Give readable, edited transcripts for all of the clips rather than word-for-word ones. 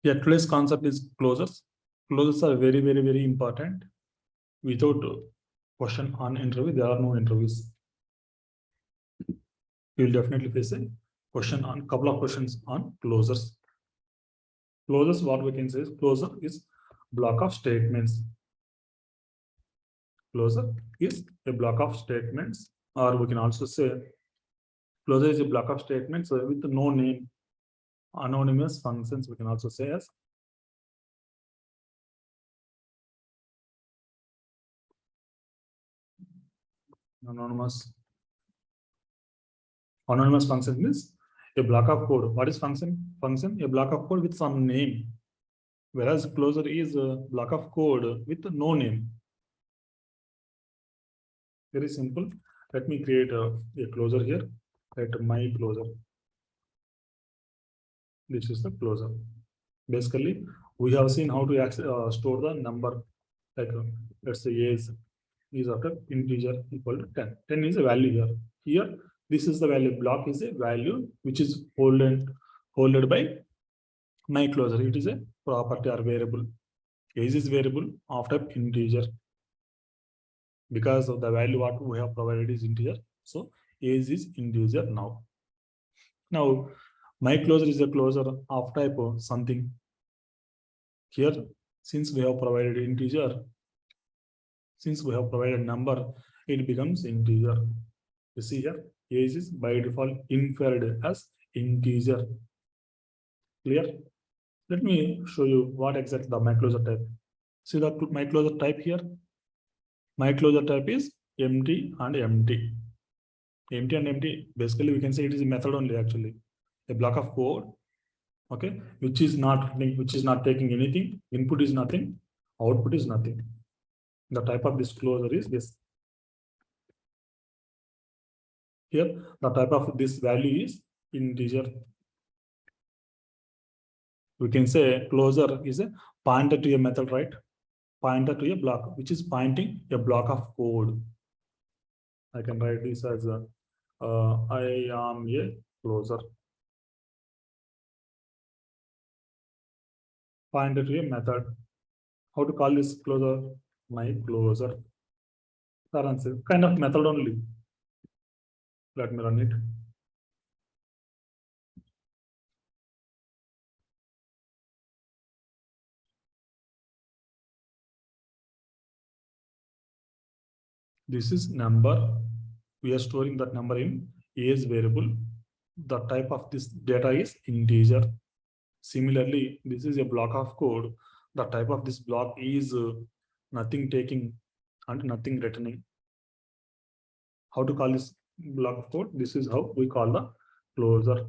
Yeah, today's concept is closures. Closures are very, very, very important. Without question on interview, there are no interviews. You will definitely face a question on couple of questions on closures. Closures, what we can say is closure is block of statements. Closure is a block of statements, or we can also say closure is a block of statements with no name, anonymous functions. We can also say as anonymous. Anonymous function is a block of code. What is function? Function, a block of code with some name. Whereas closure is a block of code with no name. Very simple. Let me create a closure here. Let my closure. This is the closure. Basically, we have seen how to store the number. Like let's say is after integer equal to 10. 10 is a value here. Here, this is the value. Block is a value which is holded by my closure. It is a property or variable. Age is variable after integer. Because of the value what we have provided is integer. So age is integer now. Now, my closure is a closure of type of something. Here, since we have provided integer, since we have provided number, it becomes integer. You see here, age is by default inferred as integer. Clear? Let me show you what exactly the my closure type. See the my closure type here. My closure type is empty and empty. Empty and empty. Basically, we can say it is a method only actually. A block of code, okay, which is not taking anything. Input is nothing, output is nothing. The type of this closure is this. Here, the type of this value is integer. We can say closure is a pointer to a method, right? Pointer to a block, which is pointing a block of code. I can write this as I am a closure. Pointer to a method. How to call this closure? My closure. Kind of method only. Let me run it. This is number. We are storing that number in age variable. The type of this data is integer. Similarly, this is a block of code. The type of this block is nothing taking and nothing returning. How to call this block of code? This is how we call the closure.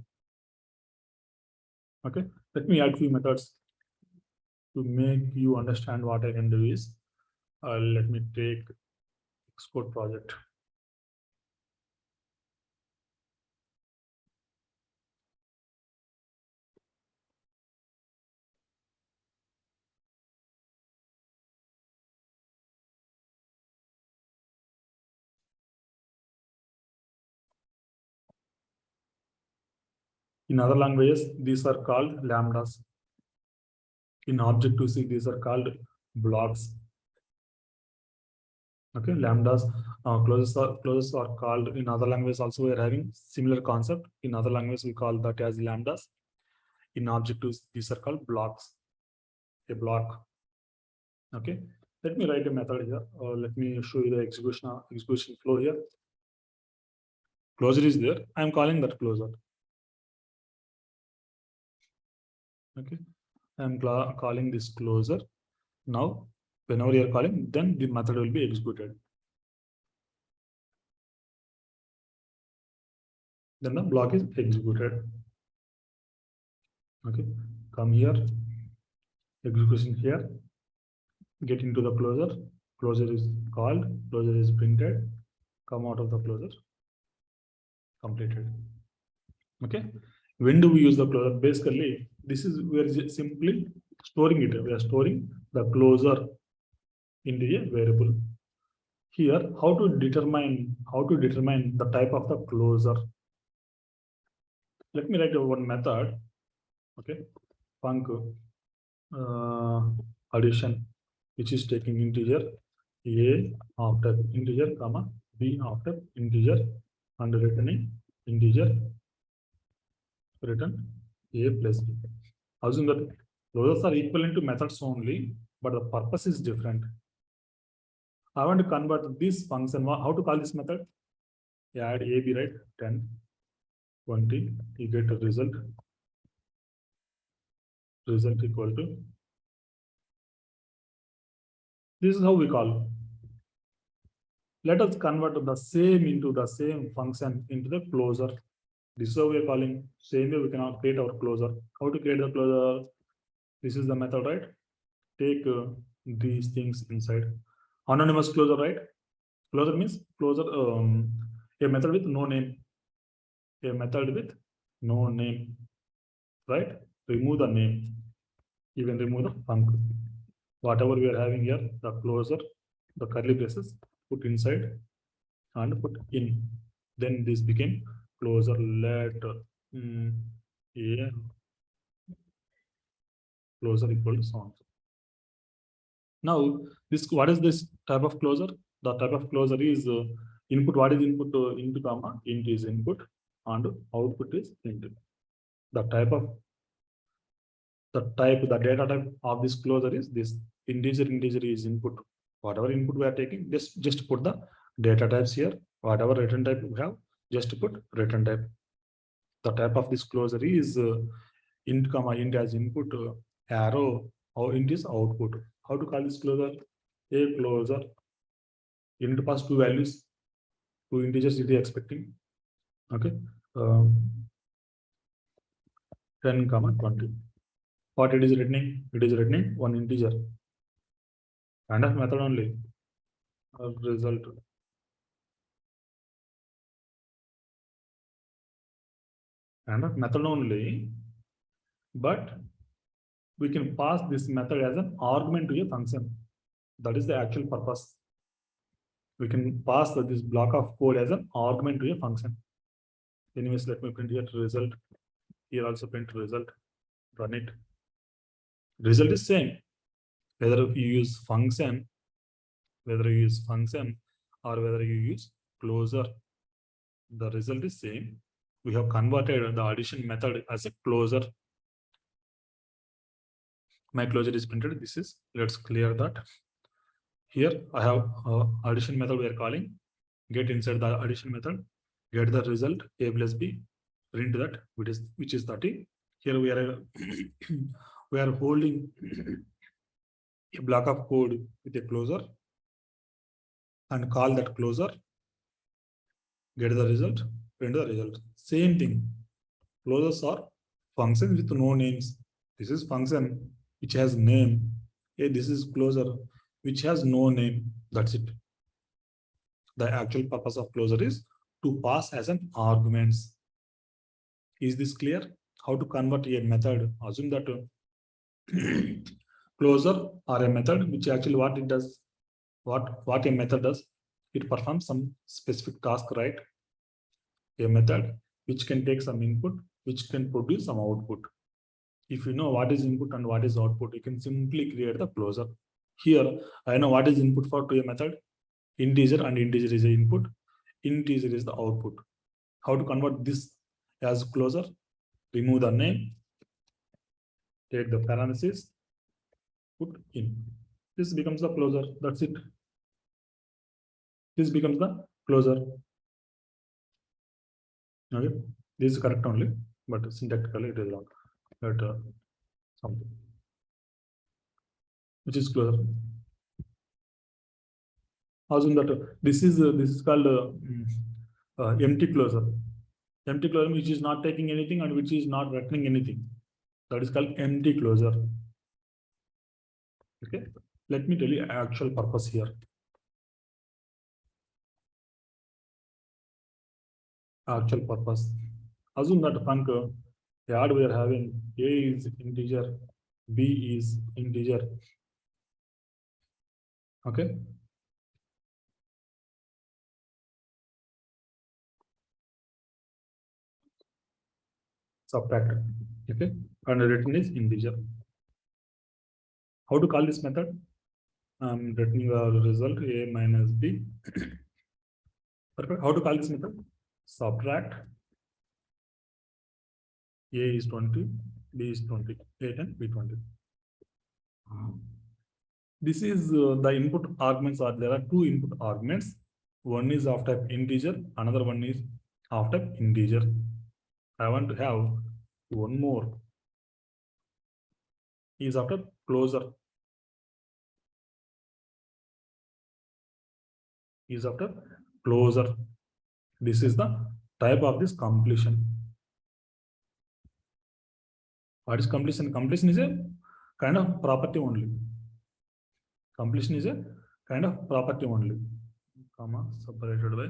Okay, let me add few methods to make you understand what I can do is let me take Xcode project. In other languages, these are called lambdas. In Objective-C, these are called blocks. Okay, lambdas, closures are called in other languages. Also, we are having similar concept. In other languages, we call that as lambdas. In Objective, these are called blocks. A block. Okay, let me write a method here. Let me show you the execution flow here. Closure is there. I am calling that closure. Okay, I am calling this closure. Now, whenever you are calling, then the method will be executed. Then the block is executed. Okay, come here, execution here, get into the closure. Closure is called, closure is printed, come out of the closure, completed. Okay, when do we use the closure? Basically, this is we are simply storing it. We are storing the closure into a variable. Here, how to determine the type of the closure? Let me write one method. Okay, func addition, which is taking integer a of type integer comma b of type integer and returning integer return a plus b. Assume that closures are equivalent to methods only, but the purpose is different. I want to convert this function. How to call this method? You add ab, right? 10, 20, you get a result. Result equal to. This is how we call. Let us convert the same into the same function into the closure. This is how we are calling. Same way we can create our closure. How to create the closure? This is the method, right? Take these things inside. Anonymous closure, right? Closure means closure, a method with no name. A method with no name, right? Remove the name. You can remove the func. Whatever we are having here, the closure, the curly braces, put inside and put in. Then this became closure. Let a closure equal to sound. Now, this what is this type of closure? The type of closure is input. What is input? Into comma int is input and output is int. The the data type of this closure is this integer. Integer is input. Whatever input we are taking, just put the data types here. Whatever return type we have, just put return type. The type of this closure is int comma int as input, arrow or int is output. How to call this closure? A closure. You need to pass two values, two integers it is expecting. Okay. 10 comma 20. What it is returning? It is returning one integer. Kind of method only. Result. Kind of method only, but we can pass this method as an argument to a function. That is the actual purpose. We can pass this block of code as an argument to a function. Anyways, let me print here result. Here also print result. Run it. Result is same. Whether you use function, or whether you use closure, the result is same. We have converted the addition method as a closure. My closure is printed. This is, let's clear that. Here I have addition method we are calling. Get inside the addition method, get the result a plus b, print that which is 30. Here we are we are holding a block of code with a closure and call that closure, get the result, print the result. Same thing. Closures are functions with no names. This is function which has name. Hey, this is closure which has no name. That's it. The actual purpose of closure is to pass as an arguments. Is this clear? How to convert a method? Assume that closure or a method which actually what it does, what a method does, it performs some specific task, right? A method which can take some input, which can produce some output. If you know what is input and what is output, you can simply create the closure. Here, I know what is input for to a method. Integer and integer is the input. Integer is the output. How to convert this as closure? Remove the name, take the parentheses, put in. This becomes the closure. That's it. This becomes the closure. Okay, this is correct only, but syntactically it is wrong. But something which is closure. Assume that this is called empty closure. Empty closure which is not taking anything and which is not returning anything. That is called empty closure. Okay, let me tell you actual purpose here. Actual purpose. Assume that func add we are having a is integer, b is integer. Okay. Subtract. Okay, and written is integer. How to call this method? I'm returning the result a minus b. Perfect. How to call this method? Subtract a is 20, b is 20, a 10, b 20. This is the input arguments are there are two input arguments. One is of type integer, another one is of type integer. I want to have one more is after closure. Is after closure. This is the type of this completion. What is completion? Completion is a kind of property only. Completion is a kind of property only. Comma separated by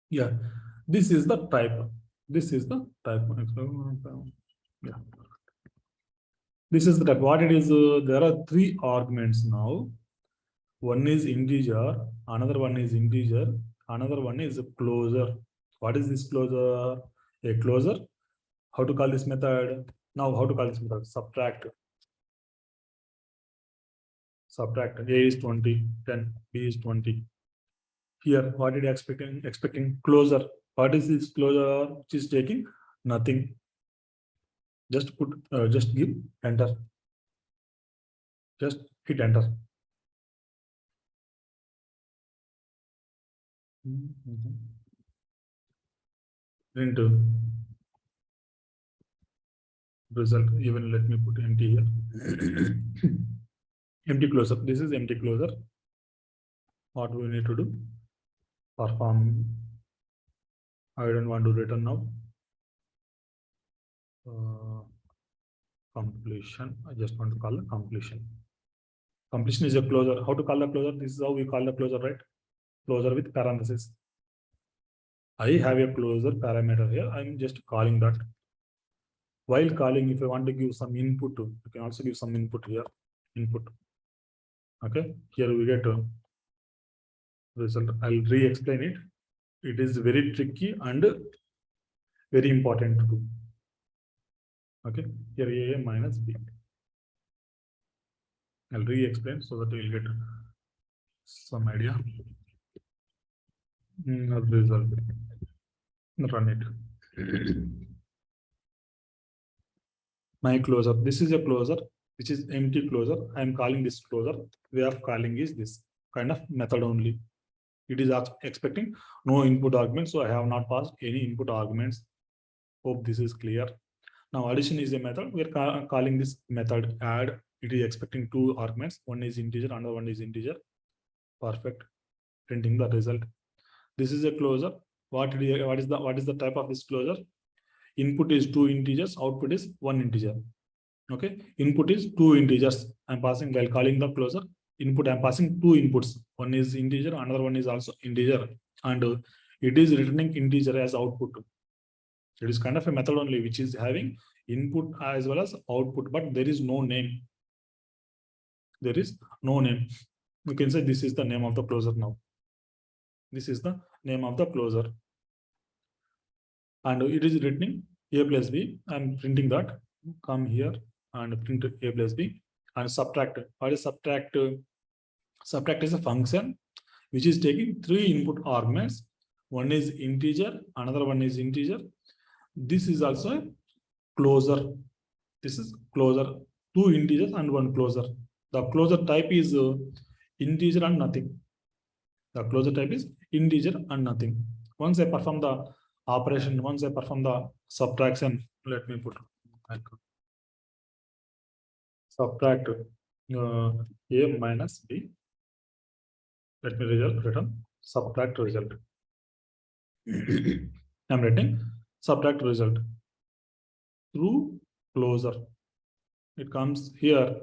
yeah. This is the type. This is the type. Yeah. This is the type. What it is? There are three arguments now. One is integer, another one is integer, another one is a closure. What is this closure? A closure. How to call this method? Now, how to call this method? Subtract. Subtract. A is 20, 10, B is 20. Here, what did you expecting? Expecting closure. What is this closure? Which is taking nothing. Just put, just give enter. Just hit enter. Print result. Even let me put empty here. Empty closure. This is empty closure. What we need to do? Perform. I don't want to return now. Completion. I just want to call it completion. Completion is a closure. How to call the closure? This is how we call the closure, right? Closure with parenthesis. I have a closure parameter here. I'm just calling that. While calling, if I want to give some input, you can also give some input here. Input. Okay. Here we get a result. I'll re-explain it. It is very tricky and very important to do. Okay. Here A minus B. I'll re-explain so that you'll get some idea. Result. Run it. My closure. This is a closure, which is empty closure. I am calling this closure. Way of calling is this kind of method only. It is expecting no input arguments, so I have not passed any input arguments. Hope this is clear. Now addition is a method. We are calling this method add. It is expecting two arguments. One is integer, another one is integer. Perfect. Printing the result. This is a closure. What is the type of this closure? Input is two integers, output is one integer. Okay, input is two integers. I'm passing while calling the closure. Input, I'm passing two inputs. One is integer, another one is also integer, and it is returning integer as output. It is kind of a method only which is having input as well as output, but there is no name. There is no name. We can say this is the name of the closure now. This is the name of the closure. And it is returning a plus b. I'm printing that. Come here and print a plus b and subtract. What is subtract? Subtract is a function which is taking three input arguments. One is integer, another one is integer. This is also a closure. This is closure. Two integers and one closure. The closure type is integer and nothing. The closure type is integer and nothing. Once I perform the operation, once I perform the subtraction, let me put subtract a minus b. Let me return subtract result. I'm writing subtract result through closure. It comes here.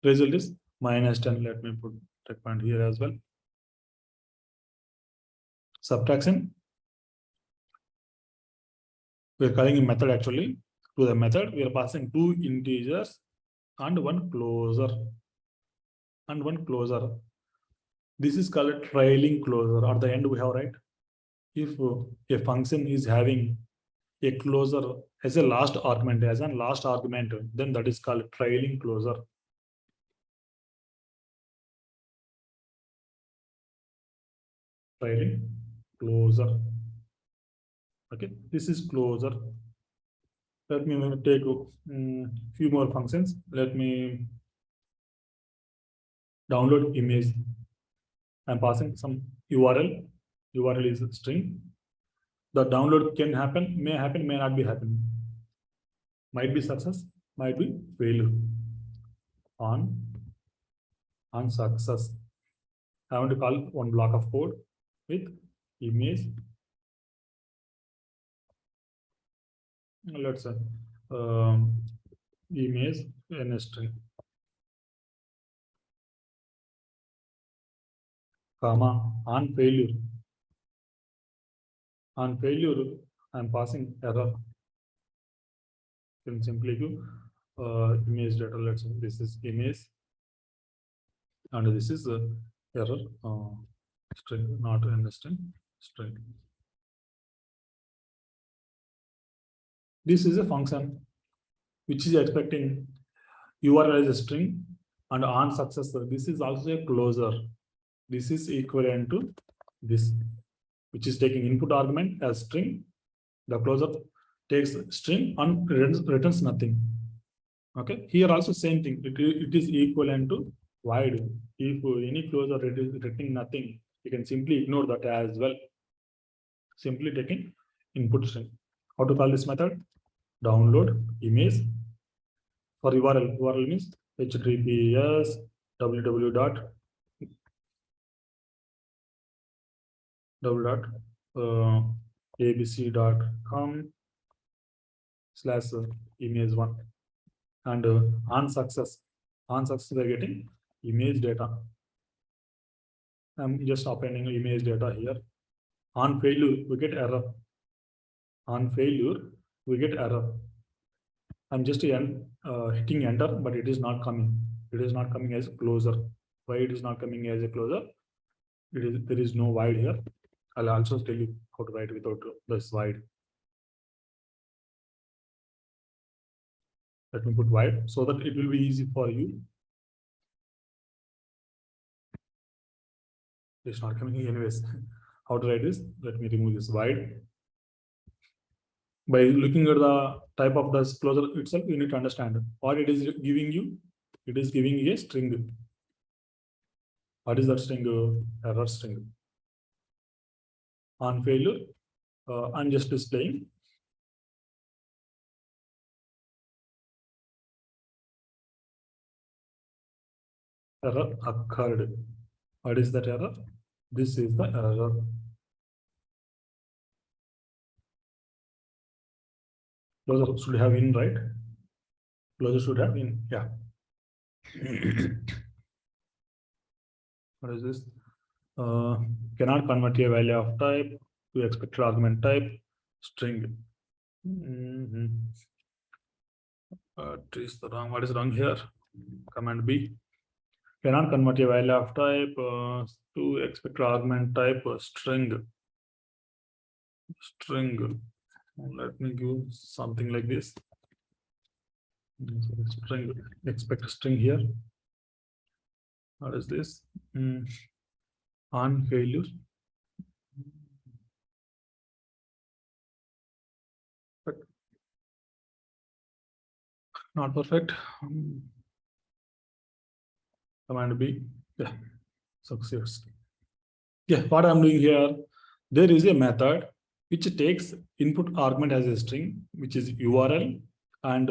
Result is minus 10. Let me put that point here as well. Subtraction. We are calling a method actually. To the method, we are passing two integers and one closure. And one closure. This is called trailing closure. At the end, we have right. If a function is having a closure as a last argument, then that is called trailing closure. Trailing closure. Okay, this is closure. Let me take few more functions. Let me download image. I'm passing some URL. URL is a string. The download can happen, may happen, may not be happening. Might be success, might be failure. On success. I want to call one block of code with image. Let's say image in a string, comma, on failure. On failure, I'm passing error. You can simply do image data. Let's say this is image, and this is error string, not in a string. This is a function which is expecting URL as a string and on successor. This is also a closure. This is equivalent to this, which is taking input argument as string. The closure takes string and returns nothing. Okay, here also same thing. It is equivalent to void. If any closure is returning nothing, you can simply ignore that as well. Simply taking input string. How to call this method? Download image. For URL means https www.abc.com/image1 and on success we are getting image data. I'm just appending image data here. On failure we get error. I'm just hitting enter, but it is not coming. It is not coming as a closure. Why it is not coming as a closure? There is no void here. I'll also tell you how to write without this void. Let me put void so that it will be easy for you. It's not coming anyways. How to write this? Let me remove this void. By looking at the type of the closure itself, you need to understand what it is giving you. It is giving you a string. What is that string? Error string. On failure, I'm just displaying error occurred. What is that error? This is the error. Closure should have in, right? Closure should have in, yeah. What is this? Cannot convert a value of type to expected argument type string. What is wrong here? Command B. Cannot convert a value of type to expected argument type string. Let me give something like this. String, expect string here. What is this? On failure. But not perfect. Command B. Yeah, success. Yeah, what I'm doing here, there is a method which takes input argument as a string, which is URL, and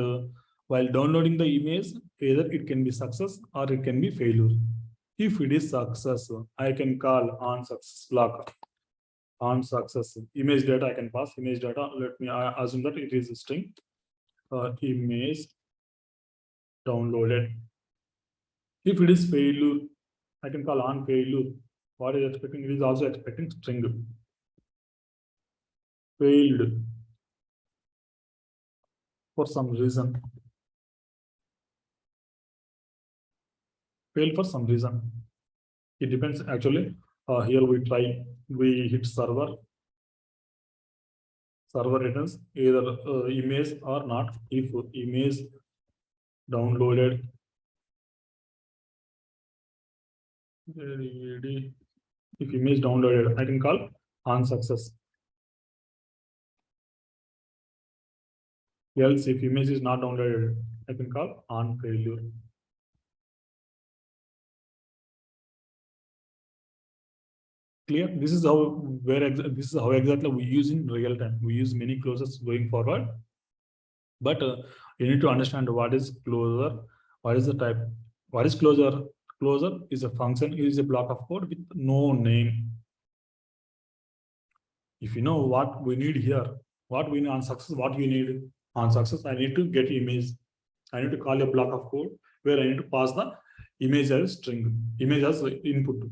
while downloading the image, either it can be success or it can be failure. If it is success, I can call on success block. On success image data, I can pass image data. Let me assume that it is a string. Image downloaded. If it is failure, I can call on failure. What is expecting? It is also expecting string. Failed for some reason. Failed for some reason. It depends actually. Here we hit server returns either image or not. If image downloaded, if image downloaded, I can call on success. Else, if image is not downloaded, I can call on failure. Clear? This is how exactly we use in real time. We use many closures going forward, but you need to understand what is closure, what is the type, what is closure. Closure is a function, is a block of code with no name. If you know what we need here, what we need on success, what you need on success, I need to get image. I need to call a block of code where I need to pass the image as string, image as input.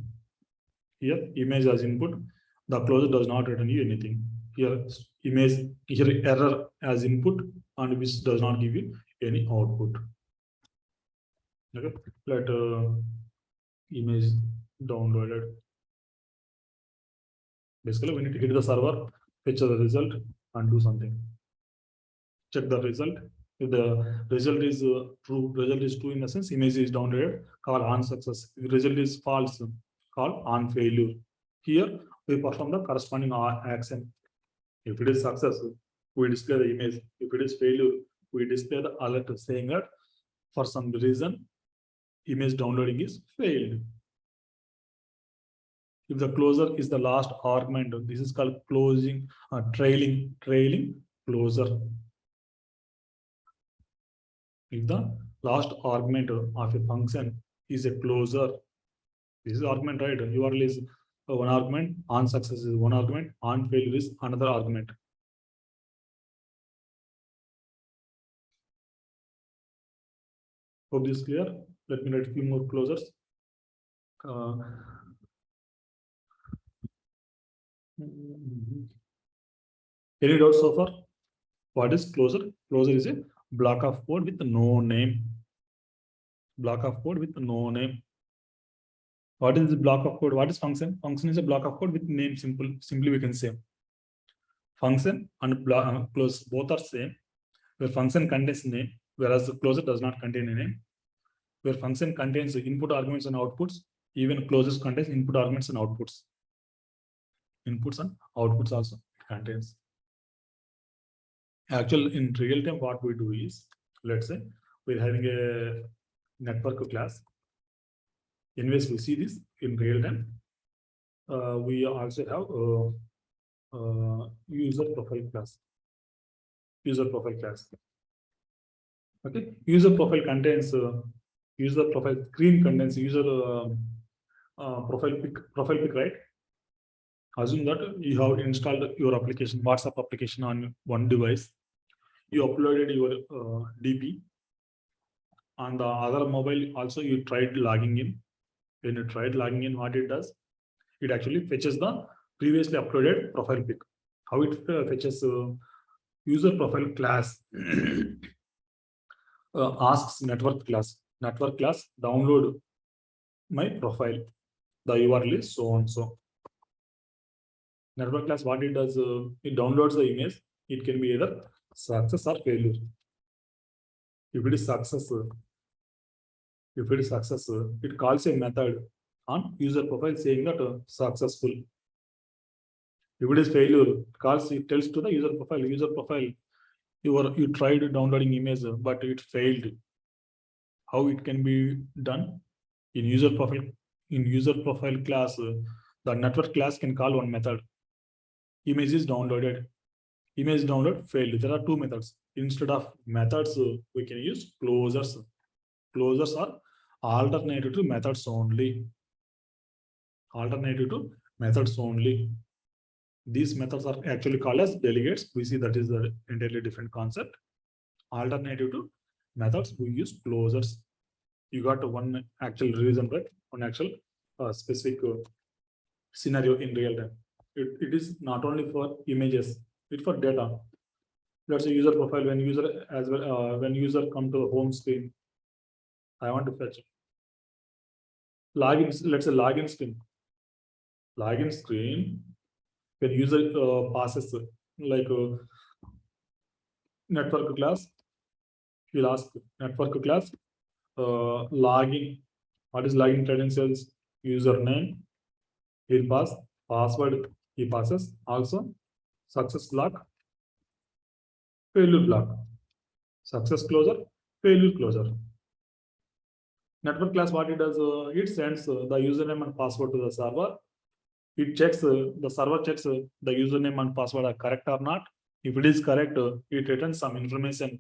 Here, image as input, the closure does not return you anything. Here, image, here error as input, and which does not give you any output. Okay, let image downloaded. Basically, we need to hit the server, fetch the result, and do something. Check the result. If the result is true in the sense, image is downloaded, call on success. If the result is false, call on failure. Here, we perform the corresponding action. If it is success, we display the image. If it is failure, we display the alert saying that for some reason, image downloading is failed. If the closure is the last argument, this is called closing, trailing closure. If the last argument of a function is a closure, this is argument, right? URL is one argument, on success is one argument, on failure is another argument. Hope this is clear. Let me write a few more closures. Any doubts so far? What is closure? Closure is a block of code with no name. Block of code with no name. What is the block of code? What is function? Function is a block of code with name. Simply we can say function and close both are same. Where function contains name, whereas the closure does not contain a name. Where function contains input arguments and outputs, even closures contains input arguments and outputs. Inputs and outputs also contains. Actually, in real time, what we do is, let's say we're having a network class. Anyways, we see this in real time. We also have user profile class. User profile class. Okay, user profile contains user profile screen contains user profile pic, right? Assume that you have installed your application, WhatsApp application on one device. You uploaded your DP. On the other mobile, also you tried logging in. When you tried logging in, what it does? It actually fetches the previously uploaded profile pic. How it fetches user profile class asks network class download my profile. The URL is so and so. Network class, what it does, it downloads the image. It can be either success or failure. If it is success, it calls a method on user profile saying that successful. If it is failure, it tells to the user profile, you tried downloading image, but it failed. How it can be done? In user profile class, the network class can call one method. Image is downloaded. Image download failed. There are two methods. Instead of methods, we can use closures. Closures are alternative to methods only. Alternative to methods only. These methods are actually called as delegates. We see that is an entirely different concept. Alternative to methods, we use closures. You got one actual reason, right? One actual specific scenario in real time. It is not only for images, it's for data. Let's say user profile, when user as well when user come to the home screen, I want to fetch Login, let's say login screen. Login screen, when user passes like network class, we'll ask network class login. What is login credentials? Username, he'll pass, password, he passes. Also, success block, failure block, success closure, failure closure. Network class, what it does, it sends the username and password to the server. It checks, the server checks the username and password are correct or not. If it is correct, it returns some information.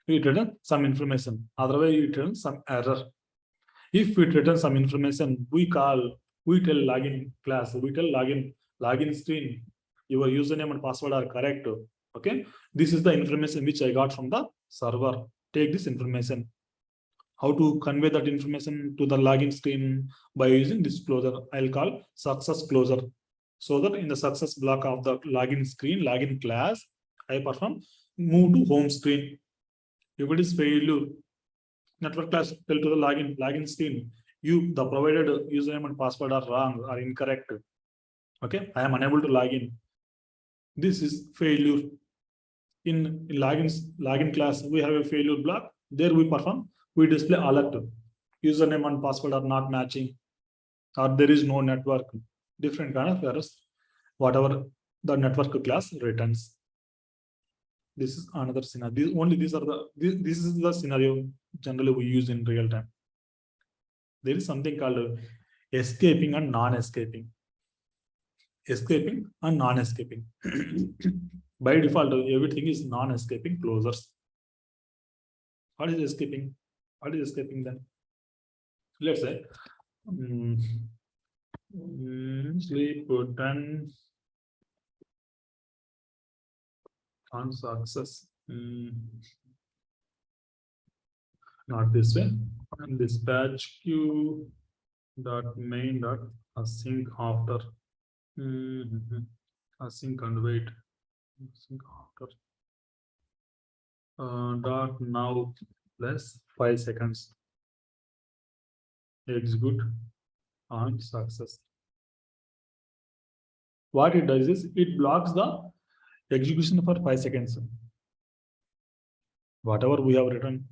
It returns some information. Otherwise, it returns some error. If it returns some information, we tell login class, we tell login screen, your username and password are correct. Okay, this is the information which I got from the server. Take this information. How to convey that information to the login screen? By using this closure. I'll call success closure. So that in the success block of the login screen, login class, I perform move to home screen. If it is failure, network class tell to the login screen, the provided username and password are wrong or incorrect. Okay, I am unable to log in. This is failure. In login class, we have a failure block. There we display alert. Username and password are not matching, or there is no network. Different kind of errors, whatever the network class returns. This is another scenario. This is the scenario generally we use in real time. There is something called escaping and non-escaping. Escaping and non-escaping. By default, everything is non-escaping closures. What is escaping? What is escaping then? Let's say sleep 10 on success. Not this way. And dispatch queue dot main dot async after async and wait async after dot now plus 5 seconds. Execute on success. What it does is it blocks the execution for 5 seconds. Whatever we have written,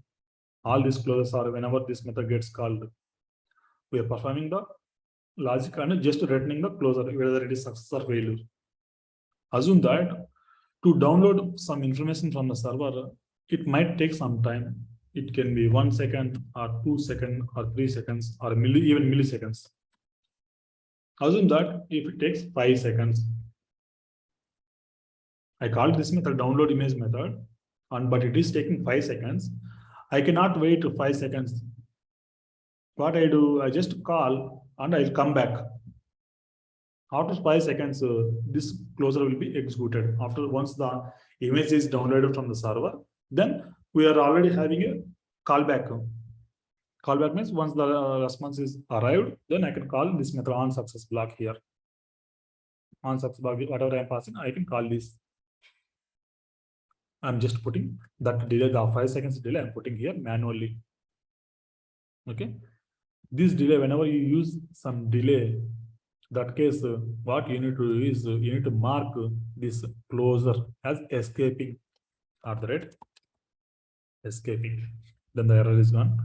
all these closes are whenever this method gets called, we are performing the logic and just returning the closure, whether it is success or failure. Assume that to download some information from the server, it might take some time. It can be 1 second or 2 seconds or 3 seconds or even milliseconds. Assume that if it takes 5 seconds, I called this method download image method, but it is taking 5 seconds. I cannot wait 5 seconds. What I do, I just call and I'll come back. After 5 seconds, this closure will be executed. Once the image is downloaded from the server, then we are already having a callback. Callback means once the response is arrived, then I can call this method on success block here. On success block, whatever I'm passing, I can call this. I'm just putting that delay, the 5 seconds delay, I'm putting here manually. Okay. This delay, whenever you use some delay, that case, what you need to do is you need to mark this closure as escaping at the rate escaping. Then the error is gone.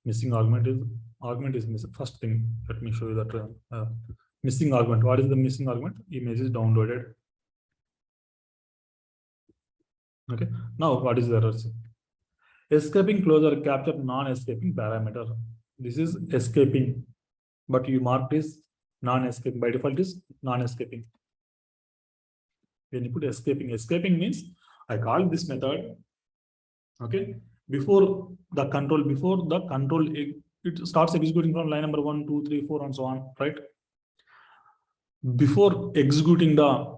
Missing augment is missing. First thing, let me show you that missing augment. What is the missing augment? Image is downloaded. Okay. Now what is the error? Escaping closure capture non-escaping parameter. This is escaping, but you mark this non-escaping. By default is non-escaping. When you put escaping means I call this method. Okay, before the control, it starts executing from line number 1, 2, 3, 4, and so on, right? Before executing the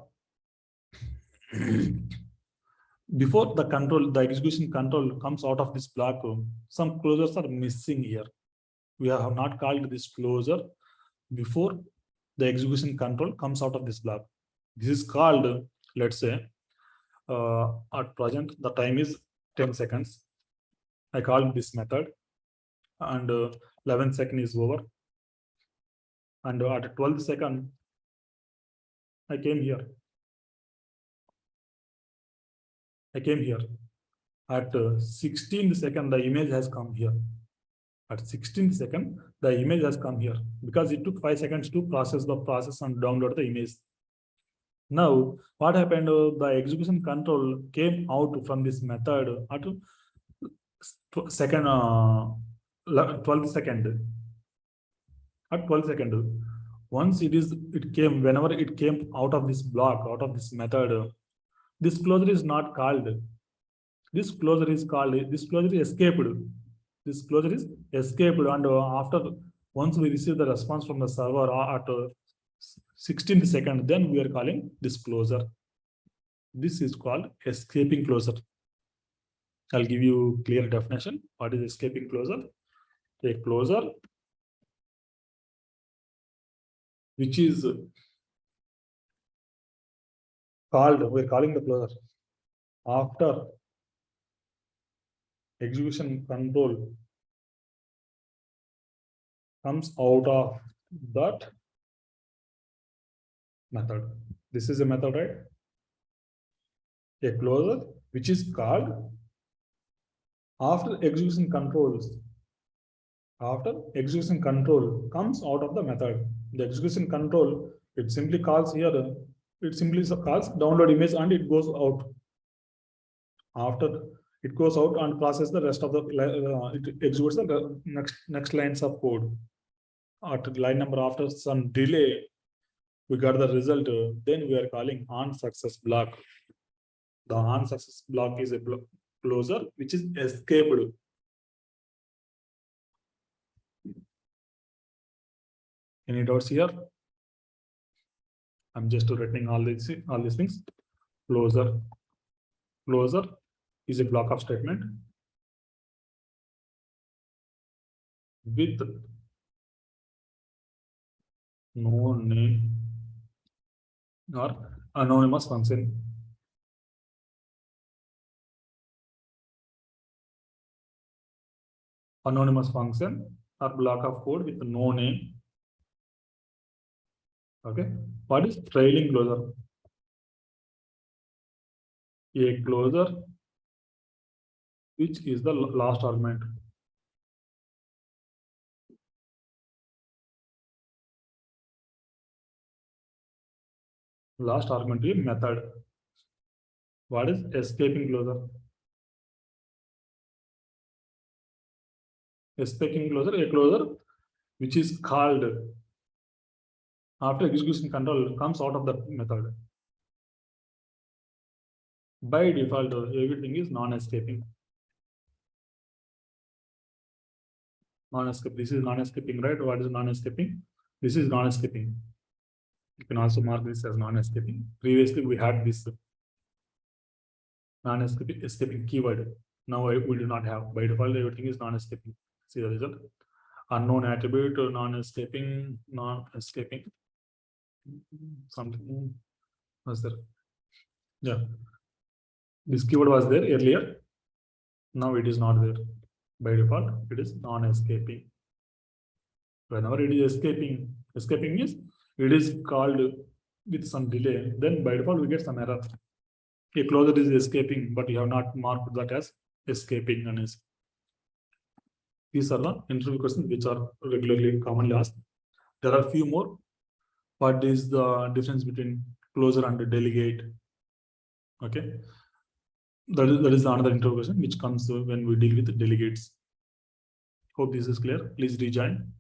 before the execution control comes out of this block, some closures are missing here. We have not called this closure before the execution control comes out of this block. This is called, let's say, at present, the time is 10 seconds. I call this method and 11 second is over. And at 12th second, I came here. At 16th second, the image has come here. At 16th second, the image has come here because it took 5 seconds to process the process and download the image. Now, what happened? The execution control came out from this method at second, 12th second. At 12th second, once it came, whenever it came out of this block, out of this method, this closure is not called. This closure is called, this closure is escaped. This closure is escaped, and after once we receive the response from the server at 16th second, then we are calling this closure. This is called escaping closure. I'll give you clear definition. What is escaping closure? A closure which is called, we're calling the closure after execution control comes out of that method. This is a method, right? A closure which is called after execution controls. After execution control comes out of the method. The execution control, it simply calls here, it simply calls download image and it goes out. After it goes out and processes the rest of the, it executes the next lines of code. At line number after some delay, we got the result, then we are calling on success block. The on success block is a closure which is escaped. Any doubts here? I'm just writing all these things. Closure is a block of statement with no name or anonymous function. Anonymous function or block of code with no name. Okay. What is trailing closure? A closure which is the last argument. Last argument is method. What is escaping closure? Escaping closure, a closure which is called after execution control comes out of the method. By default, everything is non-escaping. Non-escaping. This is non-escaping, right? What is non-escaping? This is non-escaping. You can also mark this as non-escaping. Previously, we had this non-escaping keyword. Now we do not have. By default, everything is non-escaping. See the result. Unknown attribute, non-escaping. Something was there. Yeah. This keyword was there earlier. Now it is not there. By default, it is non-escaping. Whenever it is escaping is it is called with some delay. Then by default, we get some error. A closure is escaping, but you have not marked that as escaping. And these are the interview questions which are regularly commonly asked. There are a few more. What is the difference between closure and delegate? Okay. That is another interview question which comes when we deal with the delegates. Hope this is clear. Please rejoin.